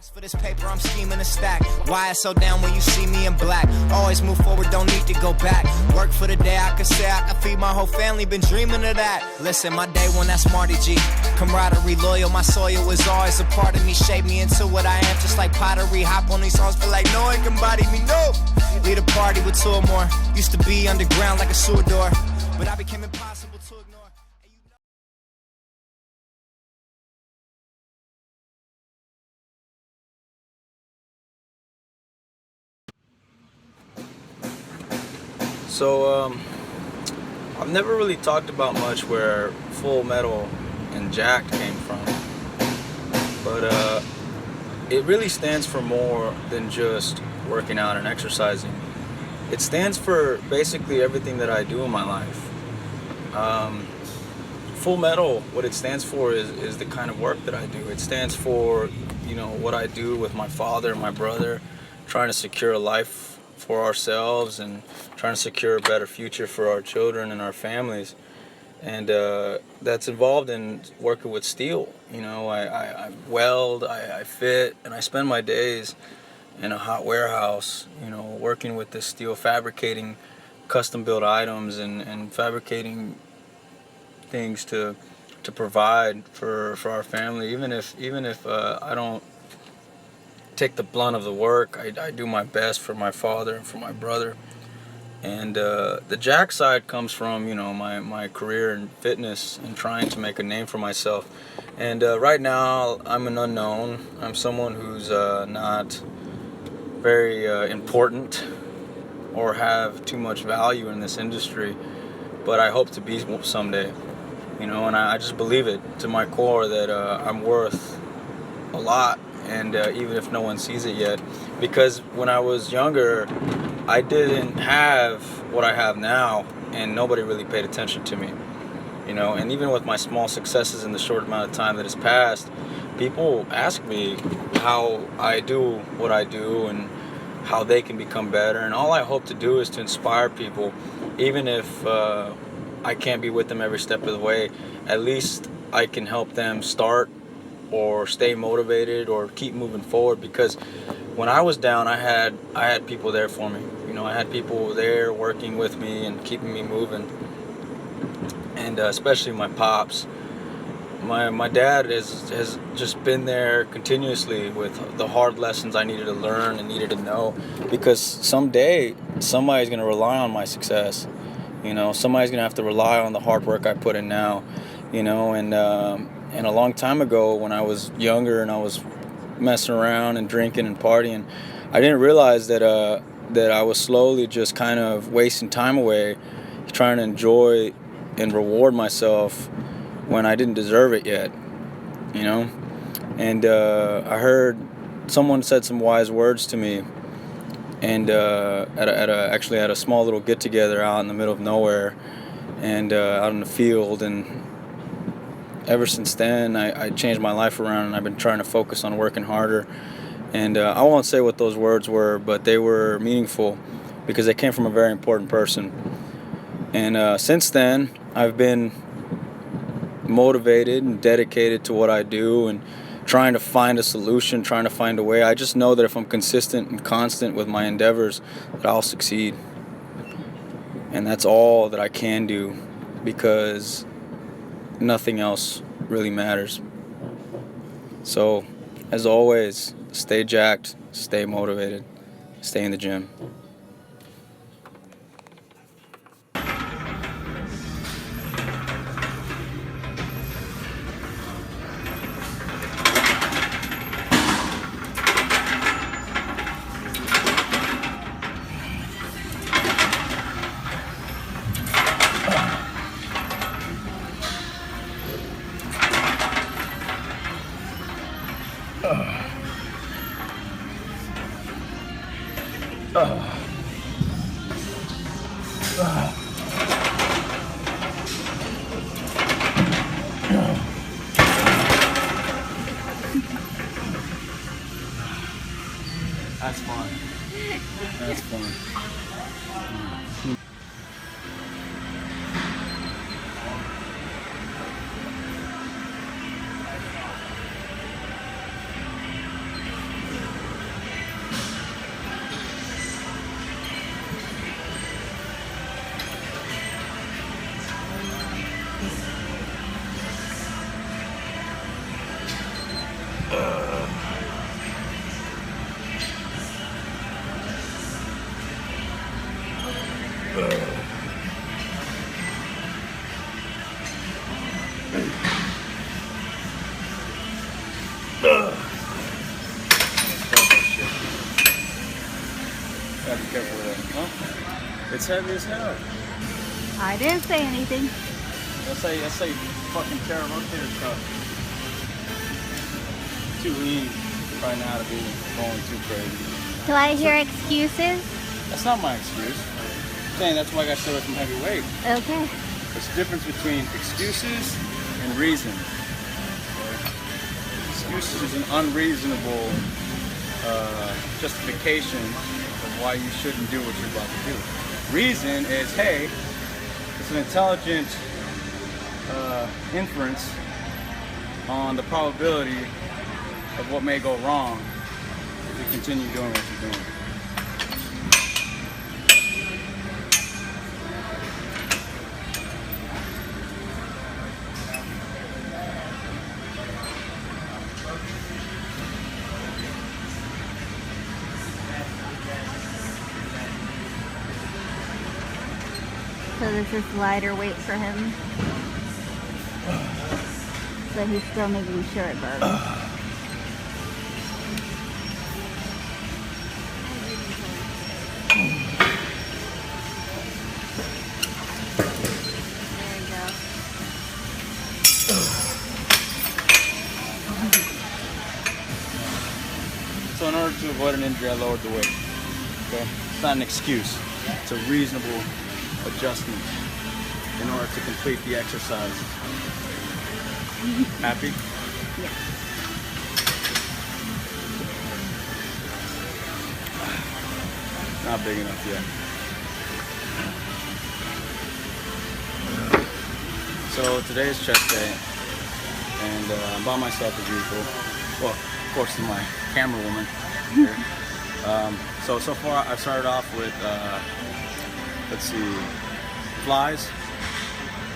For this paper, I'm scheming to stack. Why it's so down when you see me in black? Always move forward, don't need to go back. Work for the day, I can say I can feed my whole family, been dreaming of that. Listen, my day one, that's Marty G. Camaraderie, loyal, my soil was always a part of me. Shape me into what I am, just like pottery. Hop on these songs, feel like no one can body me, no. Lead a party with two or more. Used to be underground like a sewer door, but I became impossible to ignore. So, I've never really talked about much where Full Metal and Jacked came from, but it really stands for more than just working out and exercising. It stands for basically everything that I do in my life. Full Metal, what it stands for is the kind of work that I do. It stands for, what I do with my father and my brother, trying to secure a life for ourselves and trying to secure a better future for our children and our families. And that's involved in working with steel. I weld, I fit, and I spend my days in a hot warehouse, working with this steel, fabricating custom-built items and fabricating things to provide for our family. Even if I don't take the blunt of the work, I do my best for my father and for my brother. And the Jack side comes from my career in fitness and trying to make a name for myself. And right now I'm an unknown. I'm someone who's not very important or have too much value in this industry, but I hope to be someday. And I just believe it to my core that I'm worth a lot. And even if no one sees it yet, because when I was younger, I didn't have what I have now, and nobody really paid attention to me, and even with my small successes in the short amount of time that has passed, people ask me how I do what I do and how they can become better, and all I hope to do is to inspire people, even if I can't be with them every step of the way. At least I can help them start or stay motivated or keep moving forward, because when I was down, I had people there for me. I had people there working with me and keeping me moving, and especially my pops. My dad has just been there continuously with the hard lessons I needed to learn and needed to know, because someday somebody's going to rely on my success. Somebody's going to have to rely on the hard work I put in now, and a long time ago, when I was younger and I was messing around and drinking and partying, I didn't realize that I was slowly just kind of wasting time away, trying to enjoy and reward myself when I didn't deserve it yet, And I heard someone said some wise words to me, and actually at a small little get together out in the middle of nowhere, and out in the field. And ever since then, I changed my life around, and I've been trying to focus on working harder. And I won't say what those words were, but they were meaningful because they came from a very important person. And since then, I've been motivated and dedicated to what I do and trying to find a solution, trying to find a way. I just know that if I'm consistent and constant with my endeavors, that I'll succeed. And that's all that I can do, because nothing else really matters. So, as always, stay jacked, stay motivated, stay in the gym. That's fun. That's fun. Gotta be careful with that. Huh? It's heavy as hell. I didn't say anything. That's how you fucking tear a rotator cuff. Too lean right now to be going too crazy. Do I hear excuses? That's not my excuse. I'm saying that's why I got to stay away from heavy weight. Okay. There's a difference between excuses and reason. Excuses is an unreasonable justification of why you shouldn't do what you're about to do. Reason is, hey, it's an intelligent inference on the probability of what may go wrong if you continue doing what you're doing. So this is lighter weight for him. So he's still making sure it burns. There you go. So in order to avoid an injury, I lowered the weight. Okay? It's not an excuse. It's a reasonable adjustment in order to complete the exercise. Happy? Yeah. Not big enough yet. So today is chest day, and I'm by myself as usual. Well, of course, with my camera woman here. So far I've started off with, let's see, flies.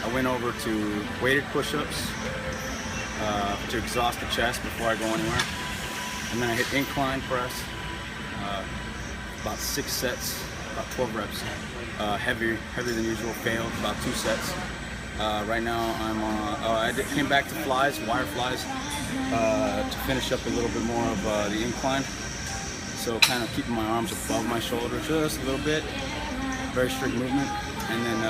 I went over to weighted push-ups to exhaust the chest before I go anywhere. And then I hit incline press, about 6 sets, about 12 reps. Heavier than usual, failed, about 2 sets. Right now I'm on, came back to flies, wire flies, to finish up a little bit more of the incline. So kind of keeping my arms above my shoulder just a little bit, very strict movement. And then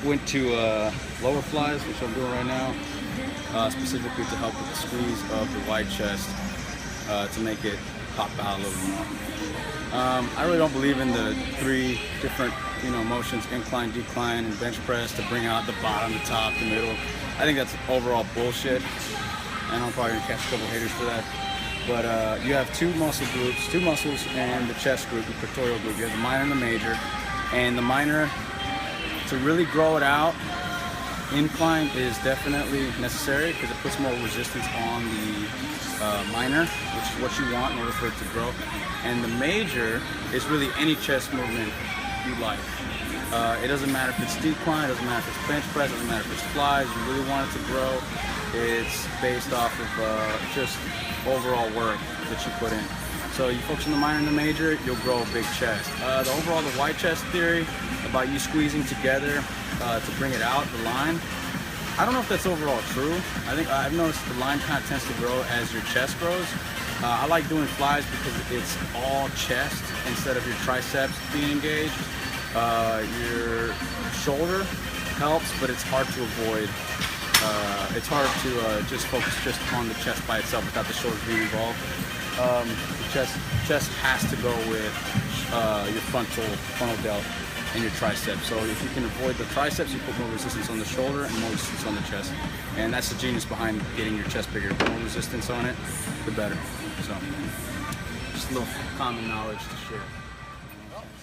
went to lower flies, which I'm doing right now, specifically to help with the squeeze of the wide chest to make it pop out a little more. I really don't believe in the 3 different motions, incline, decline, and bench press to bring out the bottom, the top, the middle. I think that's overall bullshit, and I'm probably gonna catch a couple haters for that. But you have 2 muscle groups, 2 muscles in the chest group, the pectoral group. You have the minor and the major, and the minor, to really grow it out, incline is definitely necessary because it puts more resistance on the minor, which is what you want in order for it to grow. And the major is really any chest movement you like. It doesn't matter if it's decline, it doesn't matter if it's bench press, it doesn't matter if it's flies. You really want it to grow. It's based off of just overall work that you put in. So you focus on the minor and the major, you'll grow a big chest. The wide chest theory about you squeezing together to bring it out, the line, I don't know if that's overall true. I think I've noticed the line kind of tends to grow as your chest grows. I like doing flies because it's all chest instead of your triceps being engaged. Your shoulder helps, but it's hard to avoid. It's hard to just focus just on the chest by itself without the shoulders being involved. The chest has to go with your frontal delt and your triceps. So if you can avoid the triceps, you put more resistance on the shoulder and more resistance on the chest. And that's the genius behind getting your chest bigger. The more resistance on it, the better. So just a little common knowledge to share.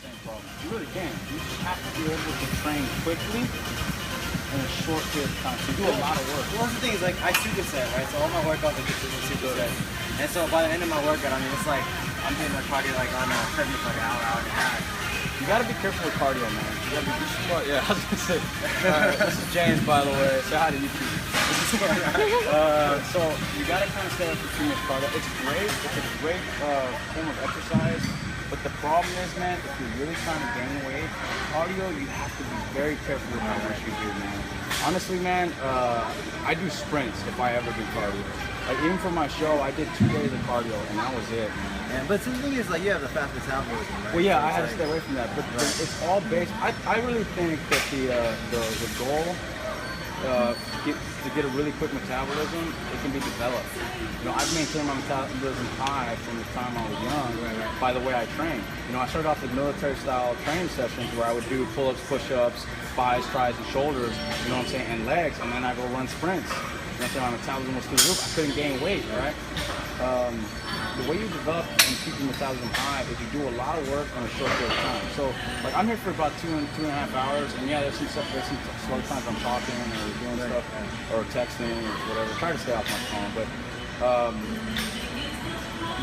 Same problem. You really can. You just have to be able to train quickly in a short period of time. So you do a lot of work. Well, the thing is, like, I superset, right? So all my workouts are just superset. And so by the end of my workout, I mean, it's like I'm hitting my cardio like on a treadmill for like an hour and a half. You gotta be careful with cardio, man. You gotta be, yeah, I was gonna say. This is James, by the way. Say hi to YouTube. So you gotta kind of stay up for too much cardio. It's great. It's a great form of exercise But the problem is, man, if you're really trying to gain weight, cardio, you have to be very careful with how much you do, man. Honestly, man, I do sprints if I ever do cardio. Like, even for my show, I did 2 days of cardio, and that was it, man. Yeah, but the thing is, like, you have the fast metabolism, right? Well, yeah, So I had it's to stay away from that, but it's all based. I really think that the goal to get a really quick metabolism, it can be developed. You know, I've maintained my metabolism high from the time I was young by the way I train. You know, I started off with military-style training sessions where I would do pull-ups, push-ups, thighs, tries, and shoulders. You know what I'm saying, and legs, and then I go run sprints. You know what I'm saying? My metabolism was through the roof. I couldn't gain weight, right? The way you develop and keep your metabolism high is you do a lot of work on a short period of time. So, like, I'm here for about 2.5 hours, and yeah, there's some slow times I'm talking or doing stuff or texting or whatever. Try to stay off my phone, but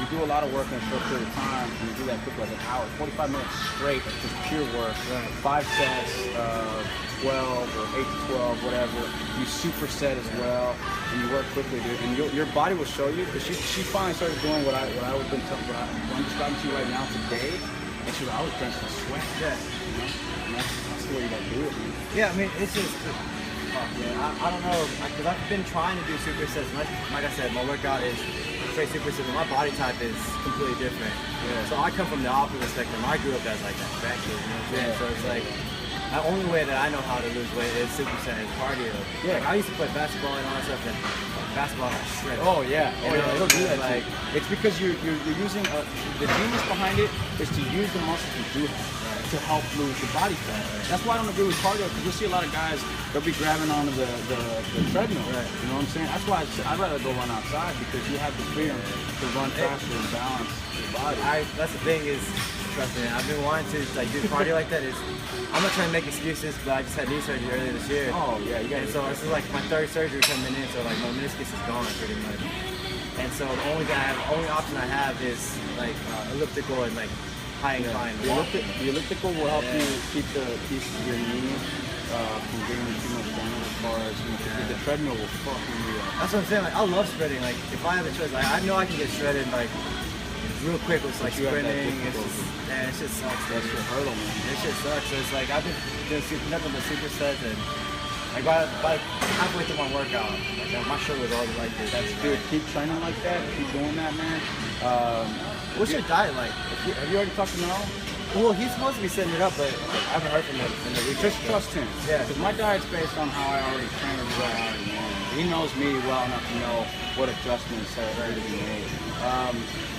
you do a lot of work in a short period of time, and you do that quick, like an hour, 45 minutes straight of just pure work. 5 sets, 12 or 8 to 12, whatever. You superset as well, and you work quickly, dude. And your body will show you, because she finally started doing what I'm describing to you right now today, and she was, I was drenched in sweat. Yeah. You know? And that's the way you gotta do it, man. Yeah, I mean, it's just, I don't know, because I've been trying to do supersets. Like I said, my workout is straight supersets, and my body type is completely different. Yeah. So I come from the opposite spectrum. I grew up as like that fat kid, you know what I'm saying? So it's like, the only way that I know how to lose weight is superset and cardio. Yeah. Like, I used to play basketball and all that stuff, and basketball got shredded. Oh yeah, it'll do that. Like, it's because you're using the genius behind it is to use the muscles you do have to help lose your body fat. That's why I don't agree with cardio, because you'll see a lot of guys, they'll be grabbing onto the treadmill. Right. You know what I'm saying? That's why I'd rather go run outside, because you have the freedom to run faster and balance your body. That's the thing is, trust me, I've been wanting to like do cardio like that. I'm not trying to make excuses, but I just had knee surgery earlier this year. Oh yeah, you got. And so this is like my 3rd surgery coming in, so like my meniscus is gone pretty much. And so the only option I have is like elliptical and like high incline. The elliptical will help you keep your knee from getting too much damage as far as, you know, the treadmill will fucking you up. That's what I'm saying. Like, I love shredding. Like, if I have a choice, like, I know I can get shredded like real quick with like sprinting. It just sucks. That's your hurdle, man. It shit sucks. So it's like I've been doing nothing but supersets, and like by halfway through my workout, like my shoulders already like this. Dude, keep training like that. Keep doing that, man. What's your diet like? Have you already talked to Mel? Well, he's supposed to be setting it up, but I haven't heard from him. Just trust him. Yeah. Because my diet's based on how I already trained and what I already know. He knows me well enough to know what adjustments are ready to be made.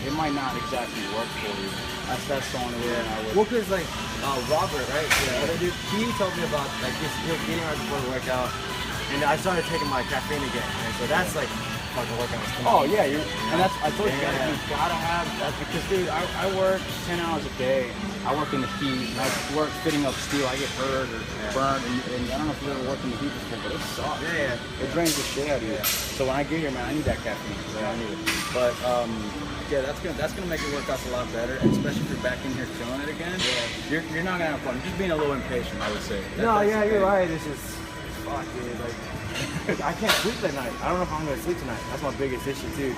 It might not exactly work for you. That's the only way I would. Well, because like Robert, right? Yeah. What I do, he told me about like just getting right before the workout, and I started taking my caffeine again, and so that's like fucking workout. Oh yeah, and that's I told you guys, you gotta have that, because dude, I work 10 hours a day. I work in the heat. I work fitting up steel. I get hurt or burned, and I don't know if you've ever worked in the heat before, but it sucks. Yeah. It drains the shit out of you. So when I get here, man, I need that caffeine. I need it. But yeah, that's gonna make your workouts a lot better, and especially if you're back in here killing it again. Yeah. You're not gonna have fun. You're just being a little impatient, I would say. You're right. It's fuck, dude. Like, I can't sleep at night. I don't know if I'm gonna sleep tonight. That's my biggest issue too.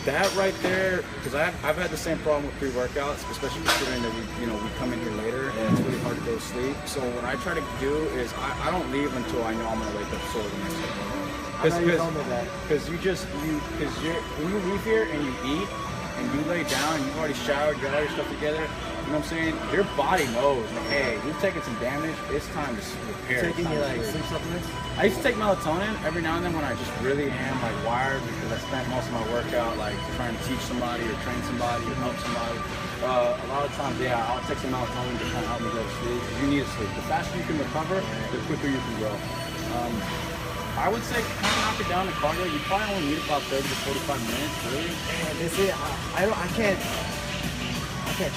That right there, because I've had the same problem with pre-workouts, especially considering that we come in here later and it's really hard to go to sleep. So what I try to do is I don't leave until I know I'm gonna wake up sore the next day. Because when you leave here and you eat and you lay down and you've already showered, got all your stuff together, you know what I'm saying? Your body knows, like, hey, you've taken some damage, it's time to repair. Taking your like sleep supplements? I used to take melatonin every now and then when I just really am like wired, because I spent most of my workout like trying to teach somebody or train somebody or help somebody. A lot of times, yeah, I'll take some melatonin to kind of help me go to sleep. You need to sleep. The faster you can recover, the quicker you can grow. I would say kind of knock it down to cardio. You probably only need about 30 to 45 minutes, really. Man, they say I can't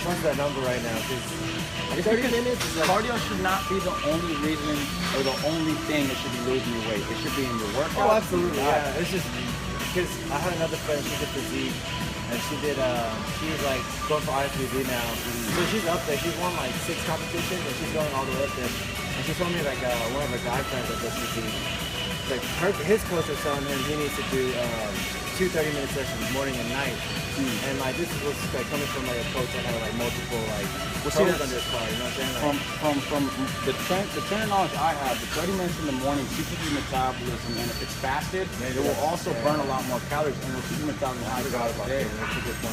trust that number right now, because 30 minutes is like, cardio should not be the only reason or the only thing that should be losing your weight. It should be in your workout. oh, absolutely, yeah. It's just because I had another friend, she did physique, and she's like going for IFBB now. So she's up there. She's won like 6 competitions, and she's going all the way up there. And she told me like one of her guy friends that does physique, like his coach was telling him he needs to do 2 30-minute sessions, morning and night. And like this is what's like coming from like a coach that had like multiple like pros under his car, you know what I'm saying? From the training knowledge I have, the 30 minutes in the morning keeps your metabolism, and if it's fasted, it will also burn a lot more calories and it will keep your metabolism high throughout the day.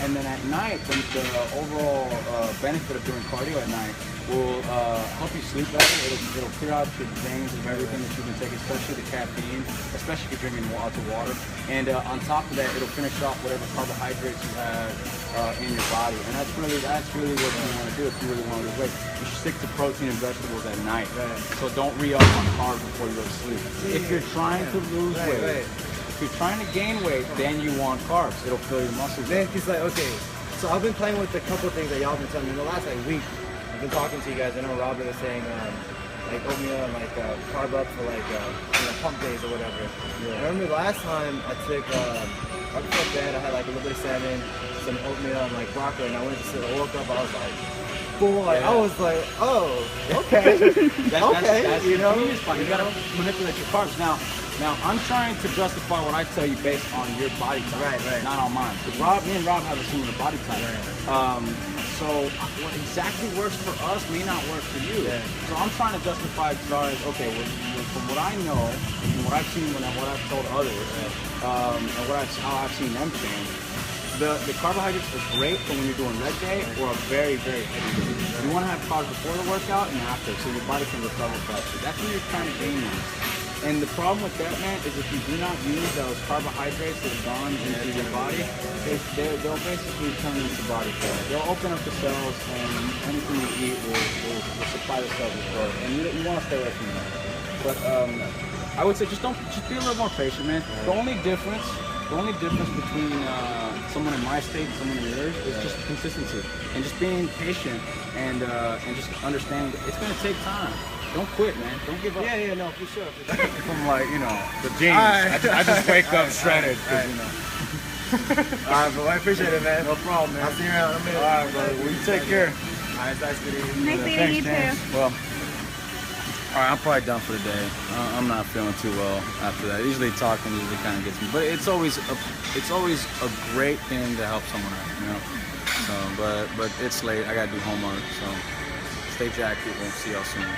And then at night, the overall benefit of doing cardio at night will help you sleep better. It'll clear out your veins of everything that you've been taking, especially the caffeine, especially if you're drinking lots of water. And on top of that, it'll finish off whatever carbohydrates you have in your body. And that's really what you want to do if you really want to lose weight. You should stick to protein and vegetables at night. So don't re-up on carbs before you go to sleep. If you're trying to lose weight, if you're trying to gain weight, then you want carbs. It'll fill your muscles. Then it's like, okay, so I've been playing with a couple of things that y'all been telling me in the last like week. I've been talking to you guys. I know Robert was saying like oatmeal and like carb up for like pump days or whatever. Yeah. I remember last time I took right before bed I had like a little bit of salmon, some oatmeal and like broccoli, and I went to sleep. I woke up, I was like, boy, I was like, oh, okay, That's you know, you gotta manipulate your carbs. Now I'm trying to justify what I tell you based on your body type, not on mine. Because me and Rob have a similar body type. So what exactly works for us may not work for you. So I'm trying to justify as far as, okay, from what I know, and what I've seen, what I've told others, and how I've seen them change, the carbohydrates are great for when you're doing leg day or a very, very heavy day. You want to have carbs before the workout and after, so your body can recover faster. That's when you're trying to gain mass. And the problem with that, man, is if you do not use those carbohydrates that have gone into your body, they'll basically turn into body fat. They'll open up the cells, and anything you eat will supply the cells with growth. And you want to stay away from that. But I would say just be a little more patient, man. The only difference between someone in my state and someone in yours is just consistency and just being patient and just understanding that it's gonna take time. Don't quit, man. Don't give up. Yeah, no, for sure. From like, the jeans. I just wake up shredded. Alright, bro, I appreciate it, man. No problem, man. I'll see you around in a minute. Alright, brother. Well, you take care. Alright, nice meeting you. Nice meeting you too. Well, alright, I'm probably done for the day. I'm not feeling too well after that. Usually talking kind of gets me, but it's always a great thing to help someone out, you know. So, but it's late. I gotta do homework. So, stay jacked, people. See y'all soon.